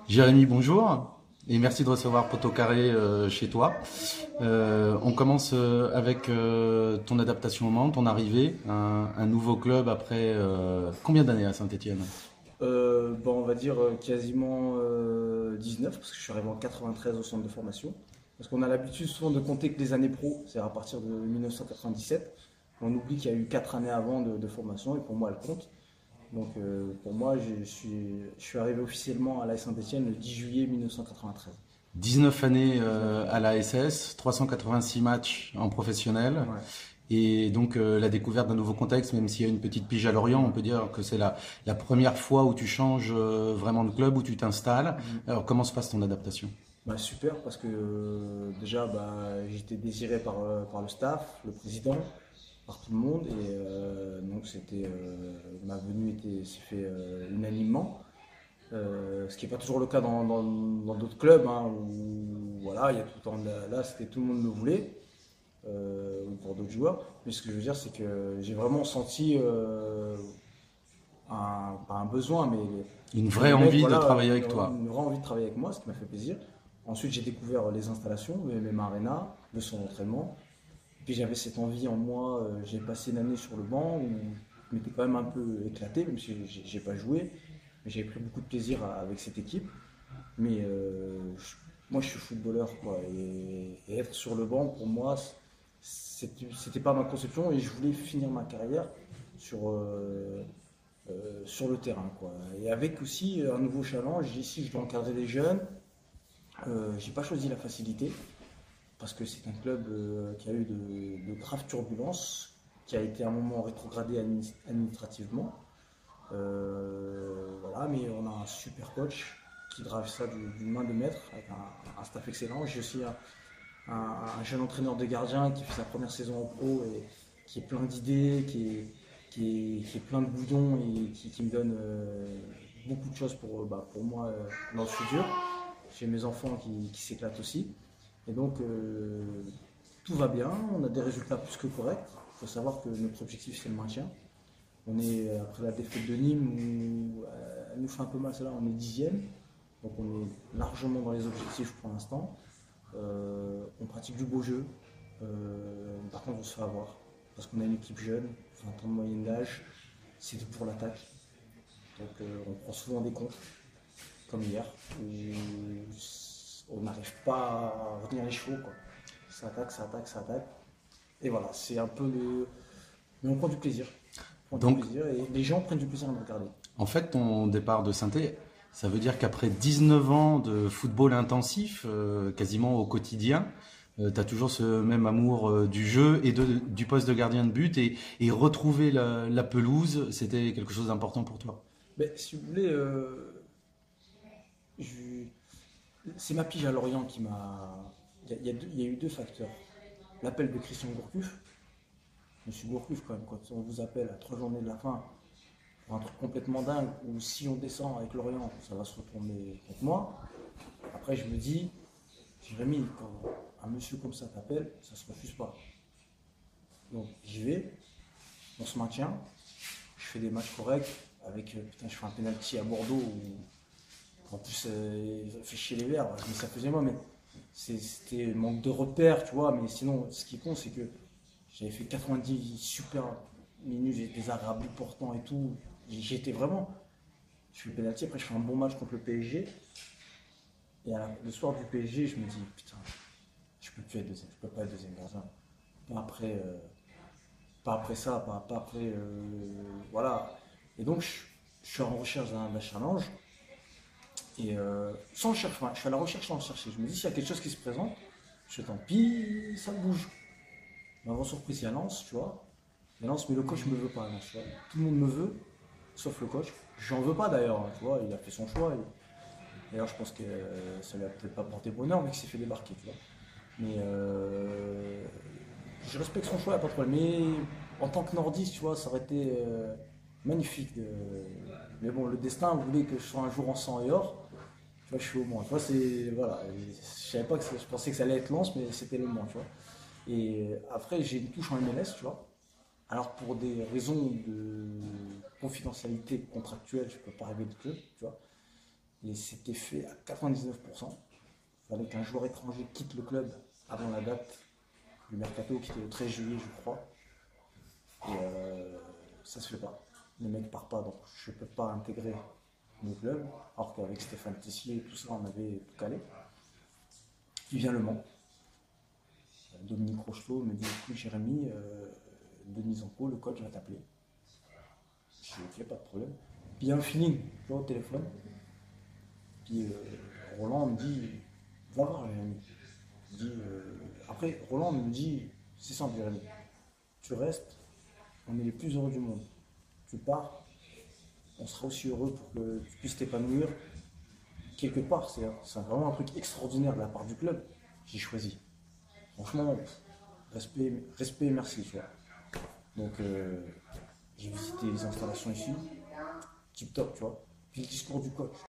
Jérémy, bonjour et merci de recevoir Poto Carré chez toi. On commence avec ton adaptation au Mans, ton arrivée, un nouveau club après combien d'années à Saint-Étienne? On va dire quasiment 19, parce que je suis arrivé en 93 au centre de formation. Parce qu'on a l'habitude souvent de compter que les années pro, c'est à partir de 1997. On oublie qu'il y a eu 4 années avant de formation, et pour moi, elle compte. Donc pour moi, je suis arrivé officiellement à l'AS Saint-Etienne le 10 juillet 1993. 19 années à la SS, 386 matchs en professionnel Ouais. et donc la découverte d'un nouveau contexte, même s'il y a une petite pige à Lorient, on peut dire que c'est la première fois où tu changes vraiment de club, où tu t'installes. Mhm. Alors comment se passe ton adaptation? Bah, super, parce que déjà, j'étais désiré par le staff, le président, par tout le monde. Et donc, ma venue s'est fait unanimement. Ce qui n'est pas toujours le cas dans d'autres clubs, hein, où voilà, il y a tout le temps là, c'était tout le monde le voulait, ou pour d'autres joueurs. Mais ce que je veux dire, c'est que j'ai vraiment senti pas un besoin, mais Une que vraie les mecs, envie de voilà, travailler avec toi. une vraie envie de travailler avec moi, ce qui m'a fait plaisir. Ensuite, j'ai découvert les installations, le MM Arena, le son d'entraînement. Puis j'avais cette envie en moi, j'ai passé une année sur le banc où je m'étais quand même un peu éclaté, même si j'ai pas joué, mais j'avais pris beaucoup de plaisir avec cette équipe. Mais moi je suis footballeur, quoi, et être sur le banc pour moi c'était pas ma conception, et je voulais finir ma carrière sur le terrain, quoi. Et avec aussi un nouveau challenge, ici je dois encadrer des jeunes. J'ai pas choisi la facilité, parce que c'est un club qui a eu de graves turbulences, qui a été à un moment rétrogradé administrativement. Voilà, mais on a un super coach qui drive ça d'une main de maître, avec un staff excellent. J'ai aussi un jeune entraîneur de gardien qui fait sa première saison en pro et qui est plein d'idées, qui est plein de bouillons, et qui me donne beaucoup de choses pour moi dans le futur. J'ai mes enfants qui s'éclatent aussi. Et donc, tout va bien, on a des résultats plus que corrects. Il faut savoir que notre objectif, c'est le maintien. On est, après la défaite de Nîmes, où elle nous fait un peu mal, celle-là, on est 10e. Donc, on est largement dans les objectifs pour l'instant. On pratique du beau jeu. Par contre, on se fait avoir. Parce qu'on a une équipe jeune, 20 ans de moyenne d'âge. C'est tout pour l'attaque. Donc, on prend souvent des comptes, comme hier, où on n'arrive pas à retenir les chevaux, quoi. Ça attaque, ça attaque, ça attaque. Et voilà, c'est un peu le. Mais on prend du plaisir. On prend du Donc plaisir, et les gens prennent du plaisir à nous regarder. en fait, ton départ de Saint-Étienne, ça veut dire qu'après 19 ans de football intensif, quasiment au quotidien, tu as toujours ce même amour du jeu et du poste de gardien de but et retrouver la pelouse, c'était quelque chose d'important pour toi. Mais si vous voulez, je- c'est ma pige à Lorient qui m'a. Il y a eu deux facteurs. L'appel de Christian Gourcuff. Monsieur Gourcuff, quand même, quand on vous appelle à 3 journées de la fin pour un truc complètement dingue, où si on descend avec Lorient, ça va se retourner contre moi. Après, je me dis, Jérémy, quand un monsieur comme ça t'appelle, ça se refuse pas. Donc j'y vais, on se maintient, je fais des matchs corrects, putain, je fais un penalty à Bordeaux où en plus il fait chier les Verts, mais ça faisait moi, mais c'était manque de repères, tu vois. Mais sinon, ce qui compte, c'est que j'avais fait 90 super minutes, j'ai des arrêts à bout portant et tout. J'étais vraiment. Je fais le penalty, après je fais un bon match contre le PSG. Et le soir du PSG, je me dis, putain, je peux plus être deuxième, je peux pas être deuxième gardien. Pas après, pas après ça, pas après. Voilà. Et donc, je suis en recherche d'un challenge. Et sans le chercher, enfin, je suis à la recherche sans le chercher. Je me dis, s'il y a quelque chose qui se présente, je fais tant pis, ça bouge. Ma grande surprise, il y a Lens, tu vois. Il y a Lens, mais le coach ne me veut pas, Lens, tu vois. Tout le monde me veut, sauf le coach. J'en veux pas d'ailleurs, hein, tu vois. Il a fait son choix. D'ailleurs, je pense que ça lui a peut-être pas porté bonheur, mais qu'il s'est fait débarquer, tu vois. Mais je respecte son choix, il n'y a pas de problème. Mais en tant que nordiste, tu vois, ça aurait été magnifique. Mais bon, le destin voulait que je sois un jour en sang et or. Tu vois, je suis au moins. Tu vois, c'est. Voilà. Je savais pas que je pensais que ça allait être Lens, mais c'était le Mans, tu vois. Et après, j'ai une touche en MLS, tu vois. Alors, pour des raisons de confidentialité contractuelle, je peux pas rêver de club, tu vois. Et c'était fait à 99%. Il fallait qu'un joueur étranger quitte le club avant la date du mercato qui était le 13 juillet, je crois. Et ça se fait pas. Le mec part pas, donc je peux pas intégrer le club. Alors qu'avec Stéphane Tessier et tout ça, on avait tout calé. Puis vient Le Mans. Dominique Rocheteau me dit écoute Jérémy, Denis Zanco, le coach va t'appeler. Je dis ok, pas de problème. Puis il y a un feeling, je vois au téléphone. Puis Roland me dit va voir Jérémy. Après, Roland me dit c'est simple Jérémy, tu restes, on est les plus heureux du monde. Tu pars, on sera aussi heureux pour que tu puisses t'épanouir. Quelque part, c'est vraiment un truc extraordinaire de la part du club. J'ai choisi. Franchement, respect et merci, tu vois. Donc, j'ai visité les installations ici, tip top, tu vois. Puis le discours du coach.